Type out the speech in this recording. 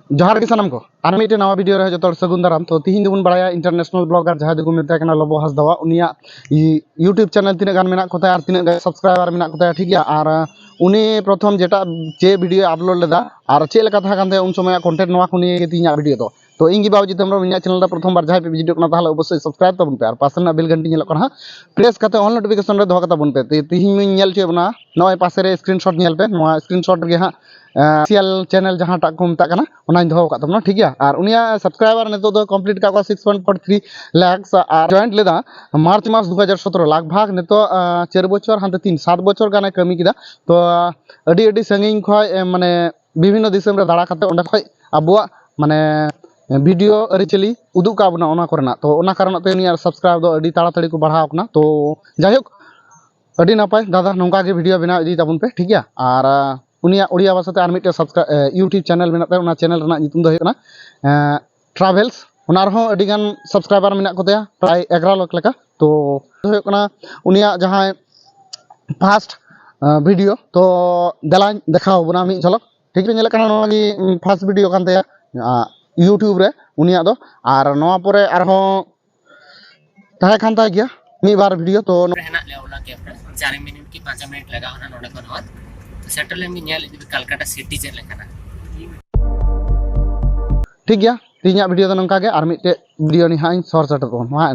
जोहार के सानाम को और मिट्टे नवा वीडियो रहे जो सगुन दाराम तो तीन दिन बड़ा इंटरनेशनल ब्लॉगर जहाँ जो मेता लबो हासदा उनिया यूट्यूब चैनल तीन गान मेना कोता और तीन सब्सक्राइबर मेना कोता ठीक है और उनी प्रथम जेटा चे वीडियो अपलोड लेदा और चेक लेका था कानते उन समय कंटेंट नवा को निये तीन वीडियो तो इन बाबू जितम इन चैनल प्रथम बार जहाँ पे विजिट करना ताहले अवश्य सब्सक्राइब तबन पे और पासे बेल घंटी नेलो कना प्रेस करते ऑल नोटिफिकेशन रे दोह कता बन पे तीन में नेल चे बना नय पासे रे स्क्रीनशॉट नेल पे नवा स्क्रीनशॉट गे हाँ ऑफिशियल चैनल जहाँ टाक को मता कना ओनाइन दोह का तबना ठीक है और उनिया सब्सक्राइबर ने तो कंप्लीट का 6.43 लाख और जॉइंट लेदा मार्च मास 2017 लगभग ने तो 4 बछर हानते 3-7 बछर गाने कमी किदा तो अडी अडी संगिन खय माने विभिन्न दिसम रे दाड़ा करते ओंडे खय अबुआ माने वीडियो अरिचली उदुग का बना ओना करना तो ओना कारण ते निया सब्सक्राइब दो अडी ताड़ाताड़ी को बढ़ाव अपना तो जायक अडी नापाय दादा नोंका के वीडियो बना इदी ताबुन पे ठीक है और उनिया उड़िया भाषाते आर मिटे सब्सक्राइब यूट्यूब चैनल मेनाते ओना चैनल रना नितुम दो हेकना ट्रैवल्स ओना रहो अडी गान सब्सक्राइबर मेना कोते प्राय 11 लाख लेका तो हेकना उनिया जहां फर्स्ट वीडियो तो देला देखाव बना मी झलक ठीक है नेला कना नोगी फर्स्ट वीडियो कानते यूट्यूब रे उनिया दो और नवा परे आरहो ताहे खानता गया मी बार वीडियो तो हेना ले ओला कैमरा 4 मिनट की 5 मिनट लगा होना नोडे कोन होत तो सेटल में नेल इदि कलकत्ता सिटी चेक लेखाना ठीक गया तीन वीडियो तो नंका के और मिटे वीडियो नि हाई शॉर्ट शॉर्ट को मा